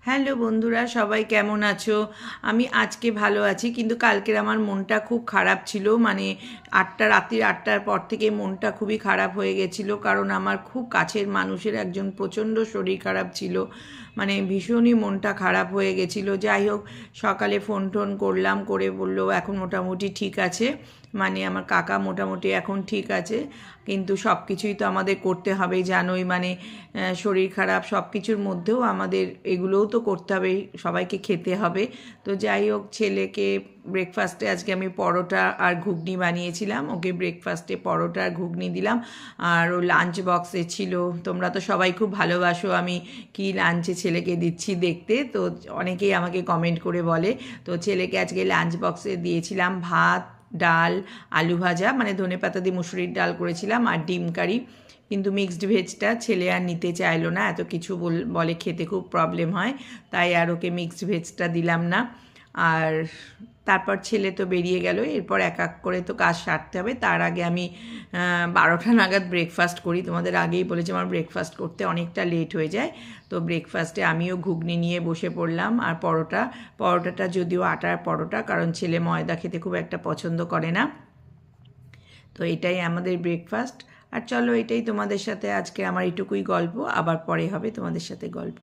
Hello বন্ধুরা, সবাই কেমন আছো? আমি আজকে ভালো আছি, কিন্তু কালকের আমার মনটা খুব খারাপ ছিল। মানে রাত্রির 8টার পর থেকে মনটা খুবই খারাপ হয়ে গেছিলো, কারণ আমার খুব কাছের মানুষের একজন প্রচণ্ড শরীর খারাপ ছিল। মানে ভীষণই মনটা খারাপ হয়ে গেছিলো। যাই হোক, সকালে ফোন টোন করলাম, করে বললো এখন মোটামুটি ঠিক আছে। মানে আমার কাকা মোটামুটি এখন ঠিক আছে, কিন্তু সব কিছুই তো আমাদের করতে হবে জানোই। মানে শরীর খারাপ সব কিছুর মধ্যেও আমাদের এগুলোও তো করতে হবে, সবাইকে খেতে হবে। তো যাই হোক, ছেলেকে ব্রেকফাস্টে আজকে আমি পরোটা আর ঘুগনি বানিয়েছিলাম, ওকে ব্রেকফাস্টে পরোটা আর ঘুগনি দিলাম। আর ও লাঞ্চ বক্সে ছিল, তোমরা তো সবাই খুব ভালোবাসো আমি কি লাঞ্চে ছেলেকে দিচ্ছি দেখতে, তো অনেকেই আমাকে কমেন্ট করে বলে। তো ছেলেকে আজকে লাঞ্চ বক্সে দিয়েছিলাম ভাত, ডাল, আলু ভাজা, মানে ধনেপাতা দিয়ে মুসুরির ডাল করেছিলাম, আর ডিম কারি। কিন্তু মিক্সড ভেজটা ছেলে আর নিতে চাইলো না, এত কিছু বলে খেতে খুব প্রবলেম হয়, তাই আর ওকে মিক্সড ভেজটা দিলাম না। আর তারপর ছেলে তো বেরিয়ে গেল, এরপর এক এক করে তো কাজ সারতে হবে। তার আগে আমি 12টা নাগাদ ব্রেকফাস্ট করি, তোমাদের আগেই বলেছি আমার ব্রেকফাস্ট করতে অনেকটা লেট হয়ে যায়। তো ব্রেকফাস্টে আমিও ঘুগনি নিয়ে বসে পড়লাম, আর পরোটাটা যদিও আটার পরোটা, কারণ ছেলে ময়দা খেতে খুব একটা পছন্দ করে না। তো এটাই আমাদের ব্রেকফাস্ট। আর চলো, এটাই তোমাদের সাথে আজকে আমার এটুকুই গল্প, আবার পরে হবে তোমাদের সাথে গল্প।